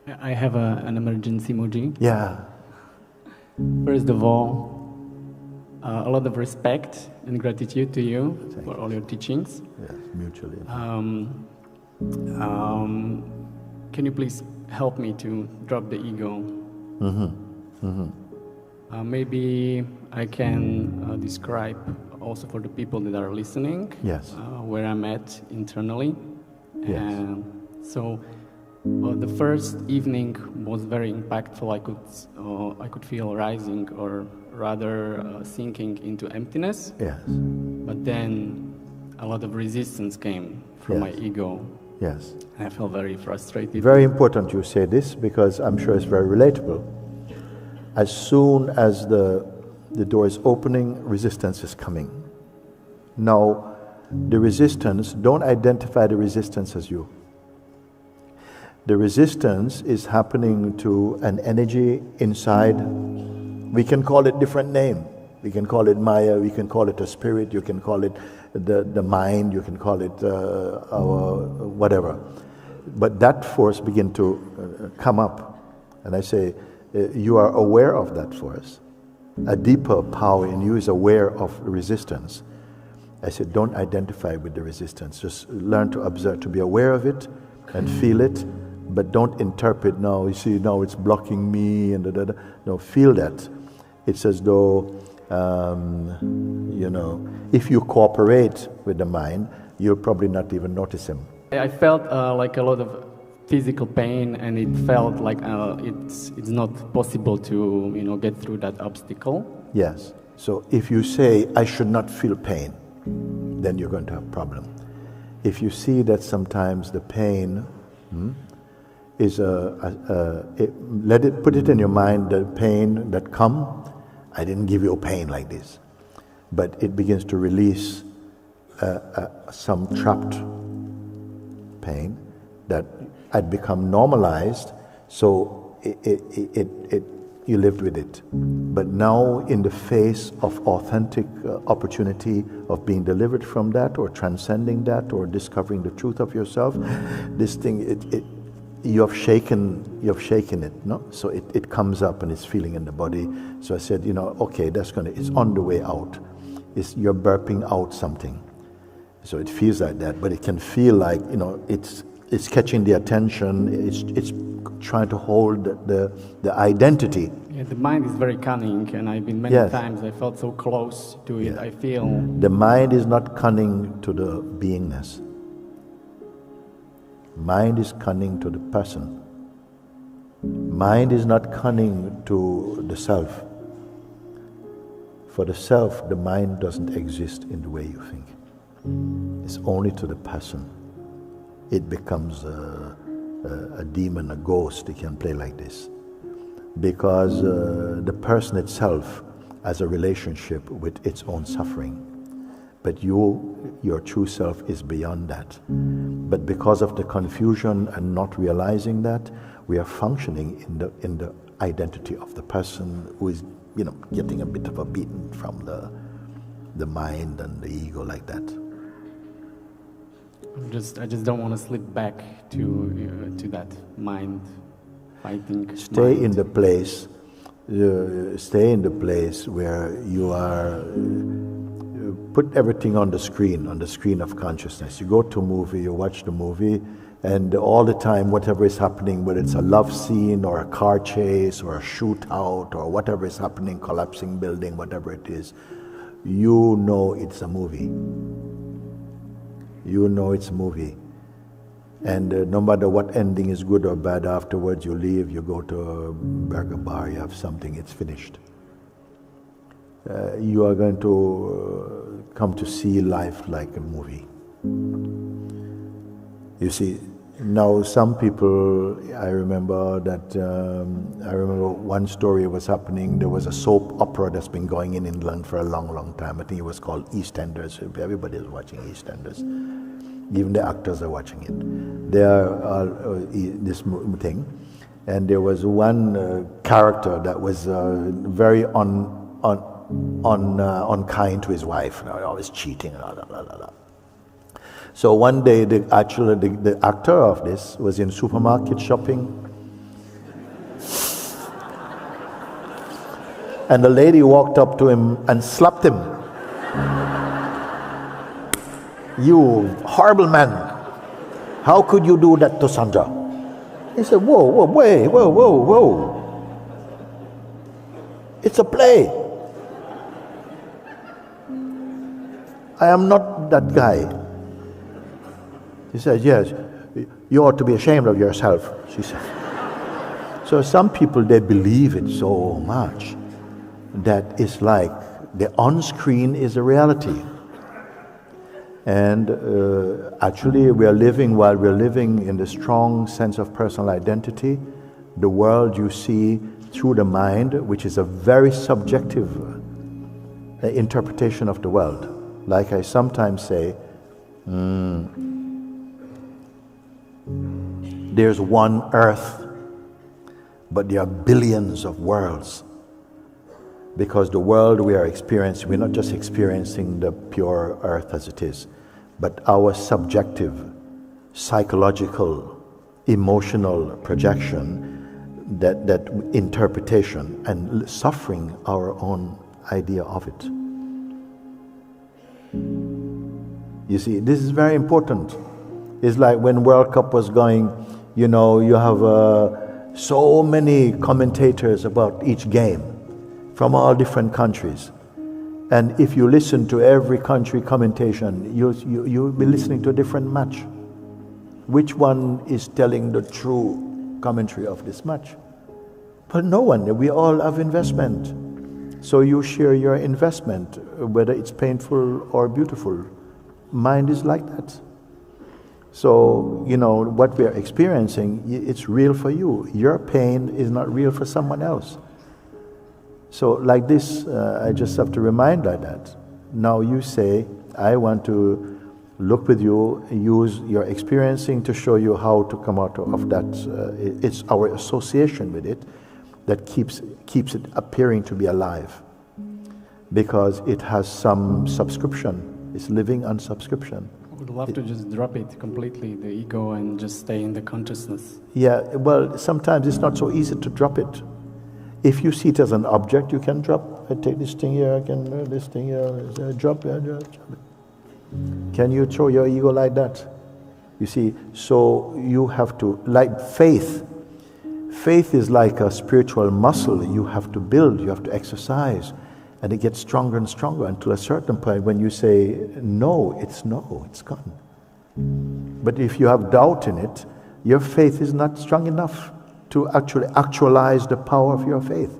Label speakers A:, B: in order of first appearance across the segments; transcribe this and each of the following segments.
A: I have an emergency emoji.
B: Yeah.
A: First of all, a lot of respect and gratitude to you for all your teachings.
B: Yes, mutually.
A: Can you please help me to drop the ego? Maybe I can describe also for the people that are listening
B: Yes.
A: where I'm at internally.
B: Yes.
A: And so the first evening was very impactful. I could feel rising, or rather sinking into emptiness.
B: Yes.
A: But then a lot of resistance came from my ego.
B: Yes.
A: I felt very frustrated.
B: Very important you say this, because I'm sure it's very relatable. As soon as the door is opening, resistance is coming. Now, the resistance, don't identify the resistance as you. The resistance is happening to an energy inside. We can call it different name. We can call it Maya, we can call it a spirit, you can call it the mind, you can call it our whatever. But that force begin to come up. And I say, you are aware of that force. A deeper power in you is aware of resistance. I said, don't identify with the resistance. Just learn to observe, to be aware of it and feel it, but don't interpret, now, you see, now it's blocking me, and da. No, feel that. It's as though, if you cooperate with the mind, you'll probably not even notice him.
A: I felt like a lot of physical pain, and it felt like it's not possible to get through that obstacle.
B: Yes. So if you say, I should not feel pain, then you're going to have a problem. If you see that sometimes the pain is put it in your mind, the pain that come, I didn't give you pain like this, but it begins to release some trapped pain that had become normalized, so you lived with it. But now, in the face of authentic opportunity of being delivered from that, or transcending that, or discovering the truth of yourself, this thing, you have shaken it, no? So it comes up and it's feeling in the body. So I said, okay, it's on the way out. You're burping out something. So it feels like that, but it can feel like, it's catching the attention, it's trying to hold the identity.
A: Yeah, the mind is very cunning, and I've been many times, I felt so close to it. I feel...
B: The mind is not cunning to the beingness. Mind is cunning to the person. Mind is not cunning to the self. For the self, the mind doesn't exist in the way you think. It's only to the person. It becomes a demon, a ghost. It can play like this. Because the person itself has a relationship with its own suffering. But your true self is beyond that. But because of the confusion and not realizing that, we are functioning in the identity of the person who is, getting a bit of a beating from the mind and the ego like that.
A: I just don't want to slip back to that mind fighting.
B: Stay in the place. Stay in the place where you are. Put everything on the screen of consciousness. You go to a movie, you watch the movie, and all the time, whatever is happening, whether it's a love scene or a car chase or a shootout or whatever is happening, collapsing building, whatever it is, you know it's a movie. You know it's a movie. And no matter what ending is good or bad, afterwards you leave, you go to a burger bar, you have something, it's finished. You are going to come to see life like a movie. You see, now some people, I remember one story was happening. There was a soap opera that's been going in England for a long, long time. I think it was called EastEnders. Everybody is watching EastEnders. Even the actors are watching it. They are this thing. And there was one character that was very unkind to his wife, always cheating, blah, blah, blah, blah. So one day, the actor of this was in supermarket shopping, And the lady walked up to him and slapped him. You horrible man. How could you do that to Sandra? He said, whoa, whoa, wait, whoa, whoa, whoa. It's a play. I am not that guy. He said, yes, you ought to be ashamed of yourself, she said. So some people, they believe it so much that it's like the on-screen is a reality. And actually, while we're living in the strong sense of personal identity, the world you see through the mind, which is a very subjective interpretation of the world. Like I sometimes say, there's one earth, but there are billions of worlds. Because the world we are experiencing, we're not just experiencing the pure earth as it is, but our subjective, psychological, emotional projection, that interpretation, and suffering our own idea of it. You see, this is very important. It's like when World Cup was going, you know, you have so many commentators about each game from all different countries. And if you listen to every country commentation, you'll be listening to a different match. Which one is telling the true commentary of this match? But no one. We all have investment. So you share your investment, whether it's painful or beautiful. Mind is like that. So, you know, what we are experiencing, it's real for you. Your pain is not real for someone else. So like this, I just have to remind like that. Now you say, I want to look with you, use your experiencing to show you how to come out of that. It's our association with it that keeps it appearing to be alive. Because it has some subscription. It's living on subscription.
A: I would love to just drop it completely, the ego, and just stay in the consciousness.
B: Yeah, well, sometimes it's not so easy to drop it. If you see it as an object, you can drop. I take this thing here, I can this thing here, drop it, drop it. Can you throw your ego like that? You see, so you have to, like faith. Faith is like a spiritual muscle you have to build, you have to exercise. And it gets stronger and stronger until a certain point when you say, no, it's gone. But if you have doubt in it, your faith is not strong enough to actually actualize the power of your faith.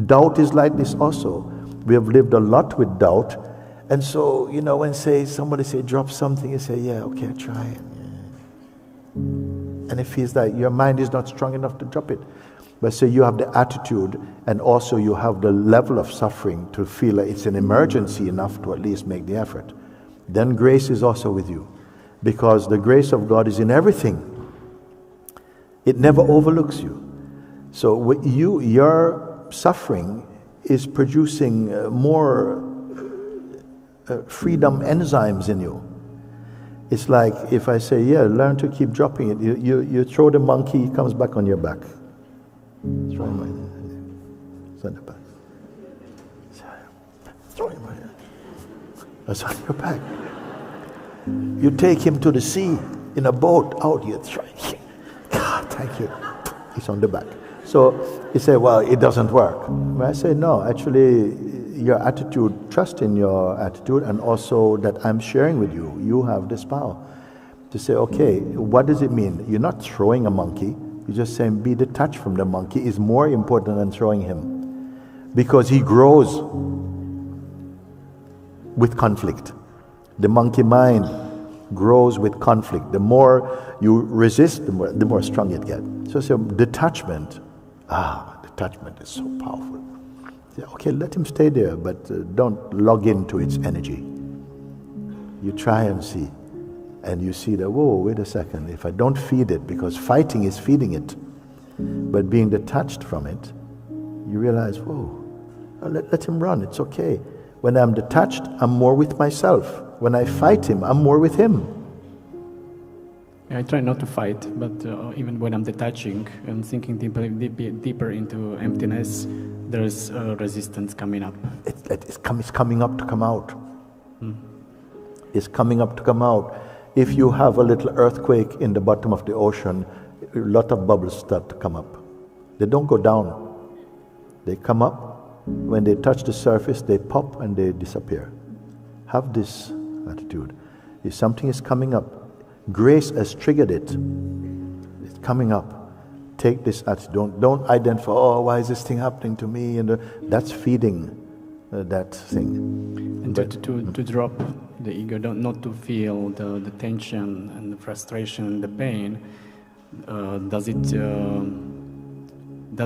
B: Doubt is like this also. We have lived a lot with doubt. And so, you know, when somebody say, drop something, you say, yeah, okay, I'll try it. Yeah. And it feels like your mind is not strong enough to drop it. But so you have the attitude, and also you have the level of suffering to feel like it's an emergency enough to at least make the effort. Then grace is also with you. Because the grace of God is in everything. It never overlooks you. So your suffering is producing more freedom enzymes in you. It's like if I say, yeah, learn to keep dropping it. You throw the monkey, he comes back on your back. Throw him in. It's on the back. Throw him in. That's on your back. You take him to the sea in a boat out. You try. God, thank you. He's on the back. So you say, well, it doesn't work. But I say, no, actually, your attitude, trust in your attitude, and also that I'm sharing with you. You have this power to say, okay, what does it mean? You're not throwing a monkey. You're just saying be detached from the monkey is more important than throwing him. Because he grows with conflict. The monkey mind grows with conflict. The more you resist, the more strong it gets. So detachment. Detachment is so powerful. Say, okay, let him stay there, but don't log into its energy. You try and see. And you see that, whoa, wait a second, if I don't feed it, because fighting is feeding it, but being detached from it, you realize, whoa, let him run, it's okay. When I'm detached, I'm more with myself. When I fight him, I'm more with him.
A: I try not to fight, but even when I'm detaching and sinking deeper into emptiness, there's resistance coming up.
B: It's coming up to come out. It's coming up to come out. If you have a little earthquake in the bottom of the ocean, a lot of bubbles start to come up. They don't go down. They come up. When they touch the surface, they pop and they disappear. Have this attitude. If something is coming up, grace has triggered it. It's coming up. Take this attitude. Don't identify, oh, why is this thing happening to me? And that's feeding that thing.
A: And to drop the ego, not to feel the tension and the frustration and the pain. Does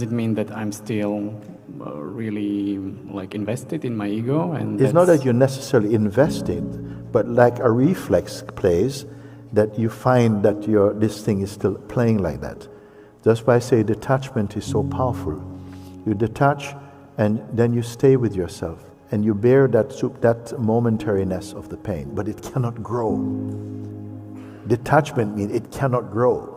A: it mean that I'm still really like invested in my ego? And
B: it's not that you're necessarily invested, but like a reflex plays, that you find that this thing is still playing like that. That's why I say detachment is so powerful. You detach and then you stay with yourself and you bear that momentariness of the pain, but it cannot grow. Detachment means it cannot grow.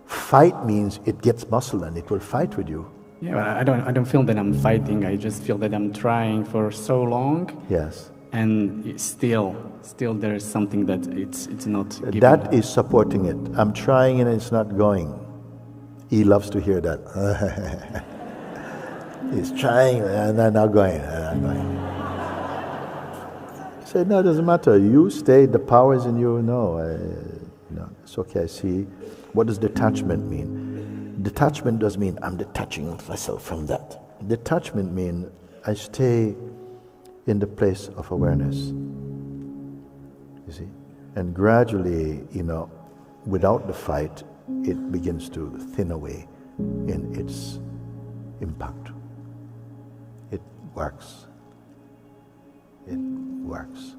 B: Fight means it gets muscle and it will fight with you.
A: Yeah, I don't feel that I'm fighting. I just feel that I'm trying for so long.
B: Yes.
A: And still there is something that it's not giving.
B: That is supporting it. I'm trying and it's not going. He loves to hear that. He's trying and I'm not going. He said, no, it doesn't matter. You stay, the power is in you. No, it's okay. I see. What does detachment mean? Detachment does mean I'm detaching myself from that. Detachment means I stay in the place of awareness, you see, and gradually, without the fight, it begins to thin away in its impact. It works. It works.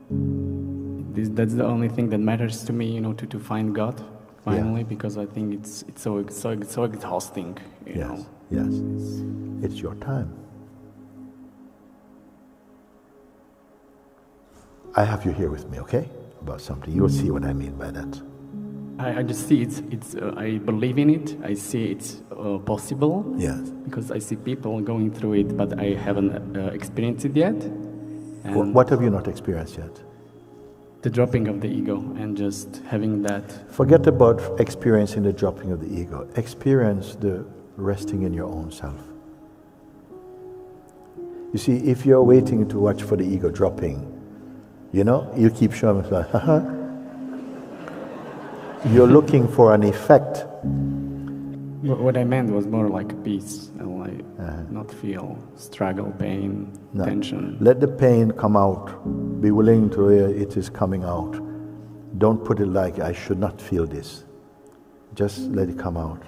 A: That's the only thing that matters to me, to find God finally, because I think it's so exhausting.
B: Yes. It's your time. I have you here with me, okay? About something. You'll see what I mean by that.
A: I just see it's I believe in it. I see it's possible.
B: Yes.
A: Because I see people going through it, but I haven't experienced it yet. And
B: What have you not experienced yet?
A: the dropping of the ego and just having that.
B: Forget about experiencing the dropping of the ego. Experience the resting in your own self. You see, if you're waiting to watch for the ego dropping, you keep showing us like, You're looking for an effect.
A: What I meant was more like peace and not feel struggle, pain, tension.
B: Let the pain come out. Be willing to hear it is coming out. Don't put it like, I should not feel this. Just let it come out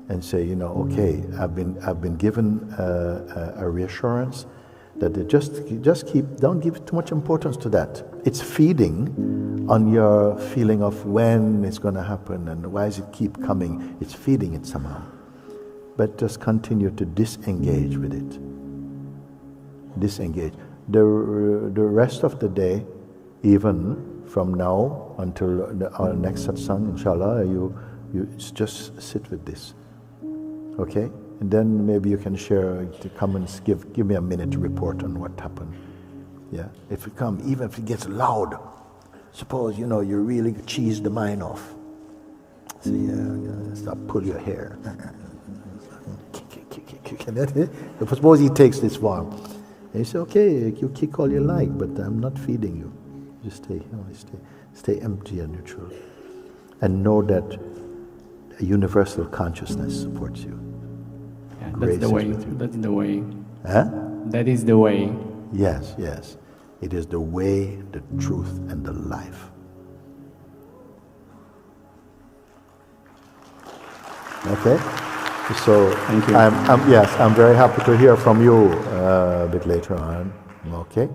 B: and say, okay, I've been given a reassurance that don't give too much importance to that. It's feeding on your feeling of when it's going to happen and why does it keep coming. It's feeding it somehow. But just continue to disengage with it. Disengage. The rest of the day, even from now until our next satsang, inshallah, you just sit with this. Okay? And then maybe you can share, to come and give me a minute to report on what happened. Yeah? If it comes, even if it gets loud, suppose, you really cheese the mind off. See, stop, pull your hair. Suppose he takes this form. And you say, okay, you kick all you like, but I'm not feeding you. Just stay empty and neutral. And know that a universal consciousness supports you.
A: Yeah, that's the way. That's the way.
B: Huh?
A: That is the way.
B: Yes. It is the way, the truth, and the life. Okay? So,
A: thank you.
B: I'm very happy to hear from you a bit later on. Okay?